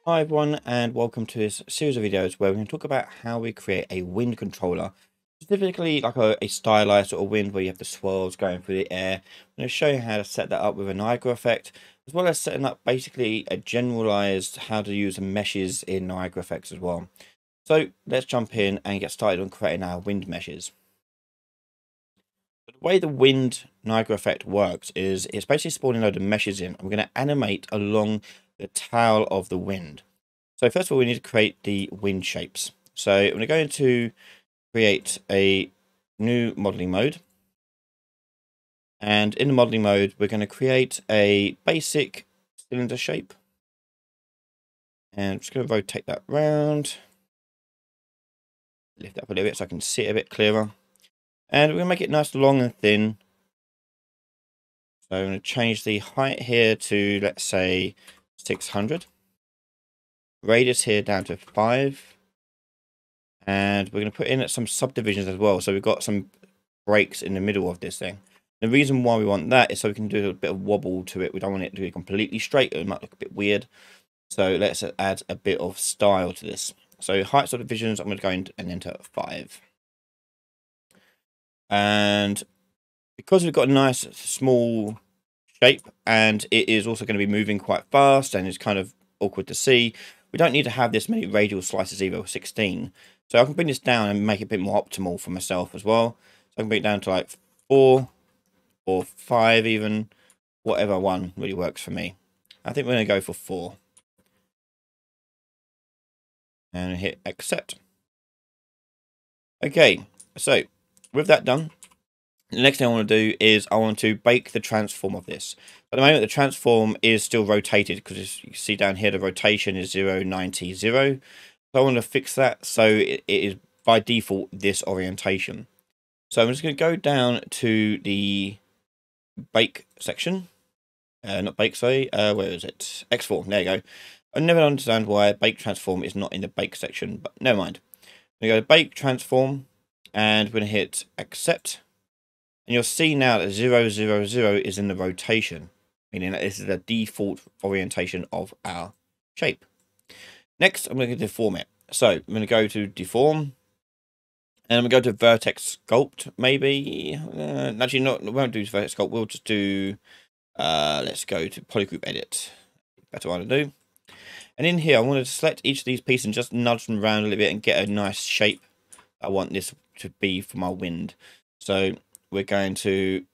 Hi everyone, and welcome to this series of videos where we're going to talk about how we create a wind controller, specifically like a stylized sort of wind where you have the swirls going through the air. I'm going to show you how to set that up with a Niagara effect, as well as setting up basically a generalized how to use meshes in Niagara effects as well. So let's jump in and get started on creating our wind meshes. The way the wind Niagara effect works is it's basically spawning a load of meshes in, and we're going to animate along the tail of the wind. So first of all, we need to create the wind shapes. So I'm going to go into create a new modeling mode. And in the modeling mode, we're going to create a basic cylinder shape. And I'm just going to rotate that round. Lift it up a little bit so I can see it a bit clearer. And we're going to make it nice, long and thin. So I'm going to change the height here to, let's say, 600. Radius here down to 5. And we're going to put in some subdivisions as well. So we've got some breaks in the middle of this thing. The reason why we want that is so we can do a bit of wobble to it. We don't want it to be completely straight. It might look a bit weird. So let's add a bit of style to this. So height subdivisions, I'm going to go in and enter 5. And because we've got a nice small shape and it is also going to be moving quite fast and it's kind of awkward to see, we don't need to have this many radial slices either, 16. So I can bring this down and make it a bit more optimal for myself as well. So I can bring it down to like 4 or 5 even, whatever one really works for me. I think we're going to go for 4. And hit accept. Okay, so with that done, the next thing I want to do is I want to bake the transform of this. At the moment, the transform is still rotated because you can see down here the rotation is 0, 90, 0. So I want to fix that so it is by default this orientation. So I'm just going to go down to the bake section. Not bake, sorry. Where is it? X-form. There you go. I never understand why bake transform is not in the bake section, but never mind. We go to bake transform, and we're going to hit accept. And you'll see now that 0, 0, 0 is in the rotation, meaning that this is the default orientation of our shape. Next, I'm going to deform it. So I'm going to go to deform, and I'm going to go to vertex sculpt. Maybe actually not. We won't do vertex sculpt. We'll just do. Let's go to polygroup edit. Better one to do. And in here, I want to select each of these pieces and just nudge them around a little bit and get a nice shape I want this to be for my wind. So we're going to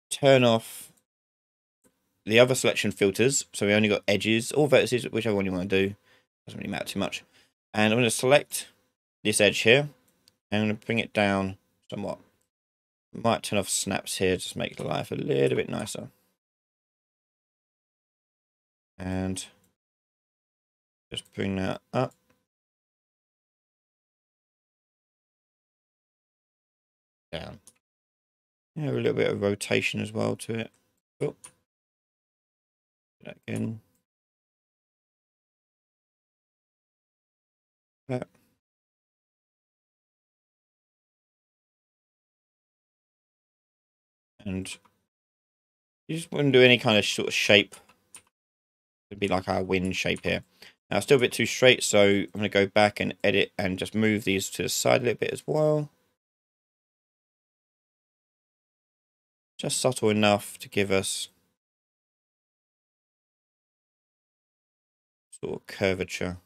turn off the other selection filters. So we only got edges or vertices, whichever one you want to do. Doesn't really matter too much. And I'm going to select this edge here. And I'm going to bring it down somewhat. Might turn off snaps here just to make the life a little bit nicer. And just bring that up. Down. Yeah, a little bit of rotation as well to it. Oh. That again. That. And you just wouldn't do any kind of sort of shape. It'd be like our wind shape here. Now, still a bit too straight, so I'm going to go back and edit and just move these to the side a little bit as well. Just subtle enough to give us sort of curvature.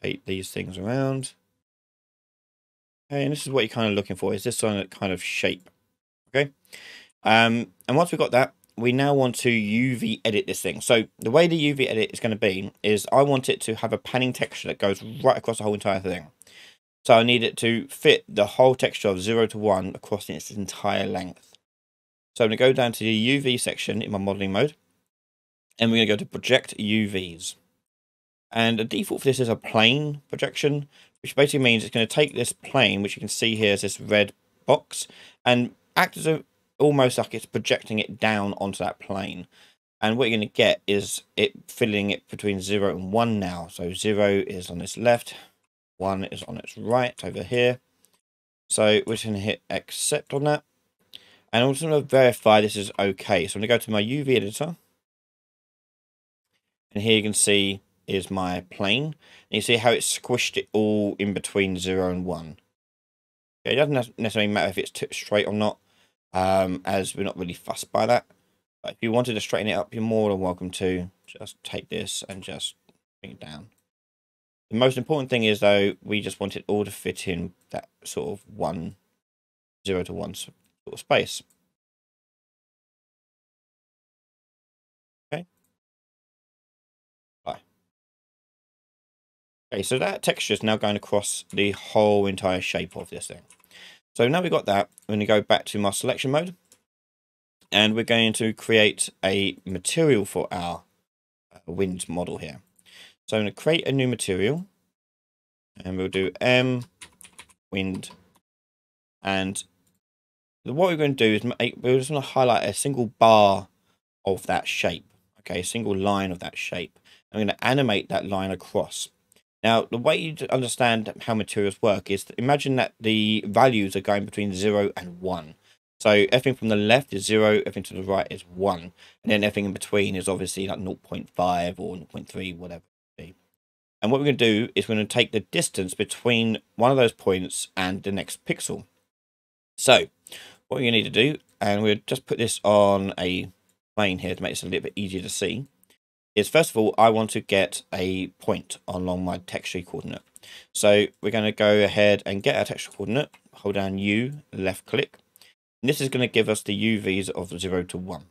Take these things around. Okay, and this is what you're kind of looking for, is this kind of shape. Okay. And once we've got that, we now want to UV edit this thing. So the way the UV edit is going to be is I want it to have a panning texture that goes right across the whole entire thing. So I need it to fit the whole texture of 0 to 1 across its entire length. So I'm going to go down to the UV section in my modeling mode. And we're going to go to project UVs. And the default for this is a plane projection, which basically means it's going to take this plane, which you can see here as this red box, and act as almost like it's projecting it down onto that plane. And what you're going to get is it filling it between 0 and 1 now. So 0 is on its left, 1 is on its right over here. So we're just going to hit accept on that. And I'm also going to verify this is okay. So I'm going to go to my UV editor. And here you can see is my plane. And you see how it squished it all in between 0 and 1. Okay, it doesn't necessarily matter if it's straight or not, as we're not really fussed by that. But if you wanted to straighten it up, you're more than welcome to. Just take this and just bring it down. The most important thing is, though, we just want it all to fit in that sort of 0 to 1 sort of space. Okay. Bye. Okay, so that texture is now going across the whole entire shape of this thing. So now we've got that, we're going to go back to my selection mode. And we're going to create a material for our wind model here. So I'm going to create a new material. And we'll do M, wind. And what we're going to do is we're just going to highlight a single bar of that shape. Okay, a single line of that shape. I'm going to animate that line across. Now, the way you understand how materials work is imagine that the values are going between 0 and 1. So everything from the left is 0, everything to the right is 1. And then everything in between is obviously like 0.5 or 0.3, whatever it be. And what we're going to do is we're going to take the distance between one of those points and the next pixel. So what you need to do, and we'll just put this on a plane here to make this a little bit easier to see, is first of all, I want to get a point along my texture coordinate. So we're going to go ahead and get our texture coordinate, hold down U, left click. And this is going to give us the UVs of 0 to 1.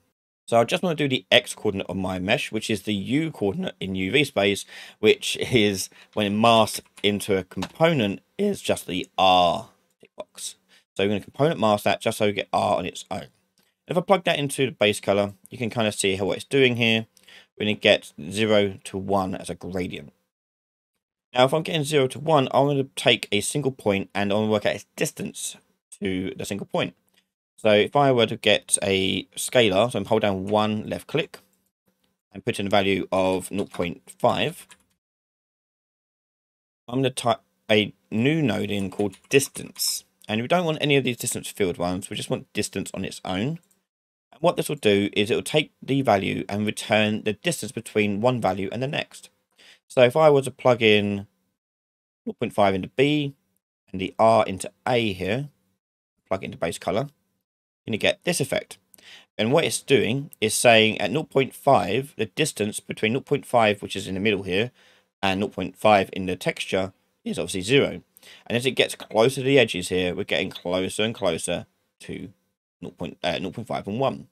So I just want to do the X coordinate on my mesh, which is the U coordinate in UV space, which is when masked into a component is just the R box. So we're going to component mask that just so we get R on its own. If I plug that into the base color, you can kind of see what it's doing here. We're going to get 0 to 1 as a gradient. Now, if I'm getting 0 to 1, I'm going to take a single point and I'm going to work out its distance to the single point. So if I were to get a scalar, so I'm hold down 1, left click, and put in a value of 0.5, I'm going to type a new node in called distance. And we don't want any of these distance field ones, we just want distance on its own. And what this will do is it will take the value and return the distance between one value and the next. So if I were to plug in 0.5 into B and the R into A here, plug it into base color, you're going to get this effect. And what it's doing is saying at 0.5, the distance between 0.5, which is in the middle here, and 0.5 in the texture is obviously 0. And as it gets closer to the edges here, we're getting closer and closer to 0.5 and 1.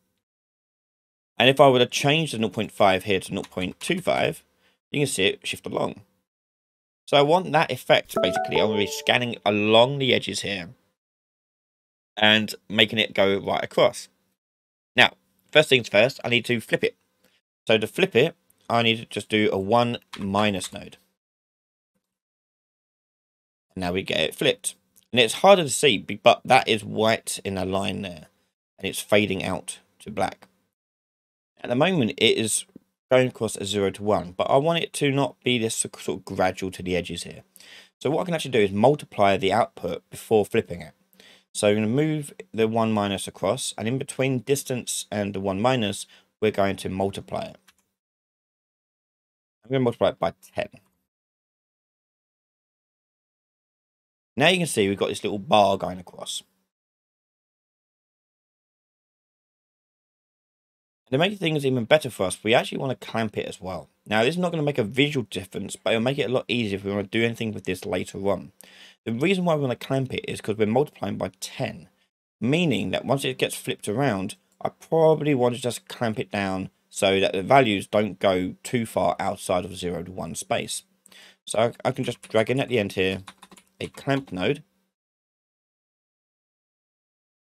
And if I were to change the 0.5 here to 0.25, you can see it shift along. So I want that effect, basically. I'm going to be scanning along the edges here and making it go right across. Now, first things first, I need to flip it. So to flip it, I need to just do a 1 minus node. And now we get it flipped. And it's harder to see, but that is white in a line there. And it's fading out to black. At the moment, it is going across a 0 to 1, but I want it to not be this sort of gradual to the edges here. So what I can actually do is multiply the output before flipping it. So I'm going to move the 1 minus across, and in between distance and the 1 minus, we're going to multiply it. I'm going to multiply it by 10. Now you can see we've got this little bar going across. And to make things even better for us, we actually want to clamp it as well. Now, this is not going to make a visual difference, but it'll make it a lot easier if we want to do anything with this later on. The reason why we want to clamp it is because we're multiplying by 10, meaning that once it gets flipped around, I probably want to just clamp it down so that the values don't go too far outside of 0 to 1 space. So I can just drag in at the end here a clamp node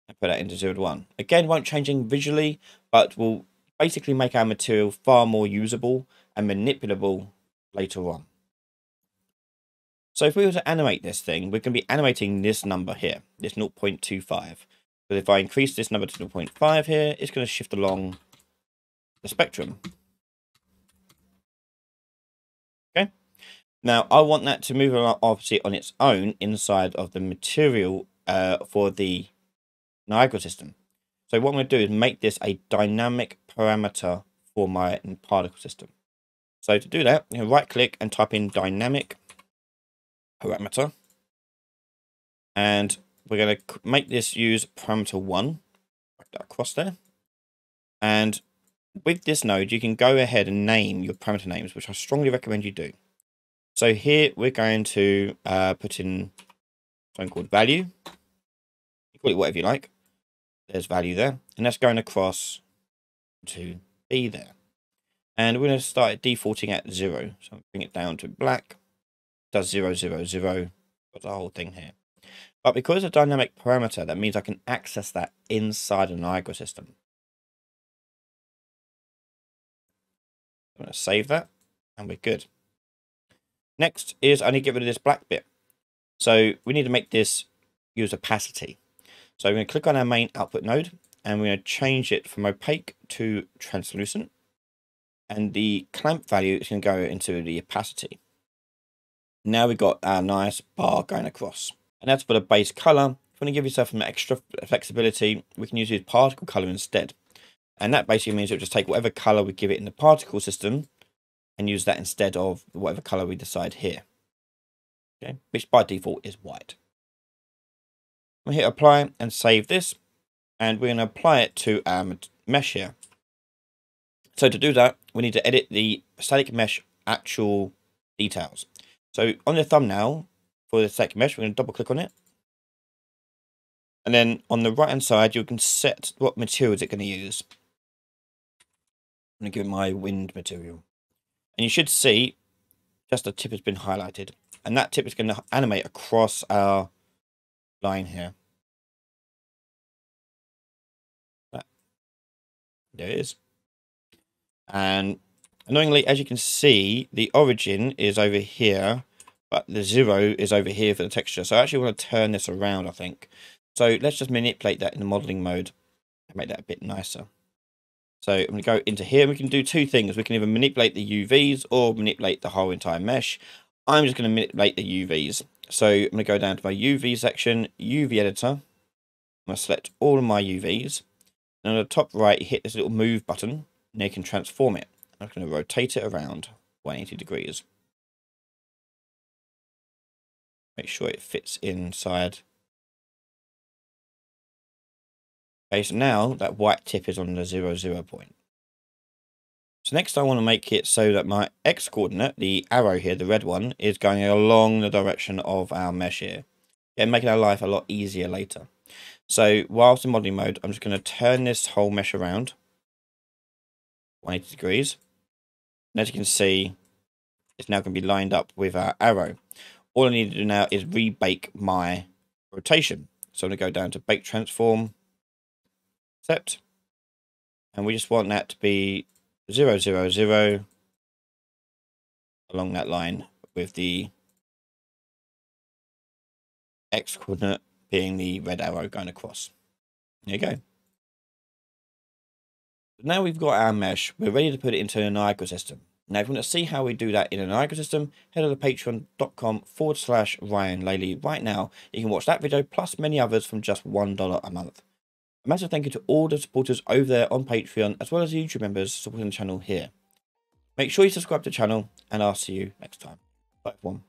and put that into 0 to 1. Again, won't change anything visually, but will basically make our material far more usable and manipulable later on. So if we were to animate this thing, we're going to be animating this number here, this 0.25. But if I increase this number to 0.5 here, it's going to shift along the spectrum. Now, I want that to move along, obviously, on its own inside of the material for the Niagara system. So what I'm going to do is make this a dynamic parameter for my particle system. So to do that, you know, right click and type in dynamic parameter. And we're going to make this use parameter 1. Write that across there. And with this node, you can go ahead and name your parameter names, which I strongly recommend you do. So here we're going to put in something called value. You call it whatever you like. There's value there. And that's going across to B there. And we're going to start defaulting at 0. So bring it down to black. Does 0, 0, 0. Got the whole thing here. But because it's a dynamic parameter, that means I can access that inside an Niagara system. I'm going to save that, and we're good. Next is I need to get rid of this black bit. So we need to make this use opacity. So we're going to click on our main output node, and we're going to change it from opaque to translucent. And the clamp value is going to go into the opacity. Now we've got our nice bar going across. And that's for the base color. If you want to give yourself some extra flexibility, we can use particle color instead. And that basically means it'll just take whatever color we give it in the particle system and use that instead of whatever color we decide here. Okay, which by default is white. We hit apply and save this, and we're going to apply it to our mesh here. So to do that, we need to edit the static mesh actual details. So on the thumbnail for the static mesh, we're going to double click on it. And then on the right hand side, you can set what materials it's going to use. I'm going to give it my wind material. And you should see just a tip has been highlighted. And that tip is going to animate across our line here. There it is. And annoyingly, as you can see, the origin is over here, but the 0 is over here for the texture. So I actually want to turn this around, I think. So let's just manipulate that in the modeling mode and make that a bit nicer. So I'm going to go into here. We can do two things. We can either manipulate the UVs or manipulate the whole entire mesh. I'm just going to manipulate the UVs. So I'm going to go down to my UV section, UV editor. I'm going to select all of my UVs. And on the top right, you hit this little move button, and you can transform it. I'm going to rotate it around 180 degrees. Make sure it fits inside. Okay, so now that white tip is on the 0, 0 point. So next I want to make it so that my X coordinate, the arrow here, the red one, is going along the direction of our mesh here. Yeah, making our life a lot easier later. So whilst in modeling mode, I'm just going to turn this whole mesh around 180 degrees. And as you can see, it's now going to be lined up with our arrow. All I need to do now is rebake my rotation. So I'm going to go down to bake transform, accept, and we just want that to be 0, 0, 0 along that line with the X coordinate being the red arrow going across. There you go. Now we've got our mesh, we're ready to put it into an Niagara system. Now, if you want to see how we do that in an Niagara system, head over to patreon.com/Ryan Laley right now. You can watch that video plus many others from just $1 a month. A massive thank you to all the supporters over there on Patreon, as well as the YouTube members supporting the channel here. Make sure you subscribe to the channel, and I'll see you next time. Bye, everyone.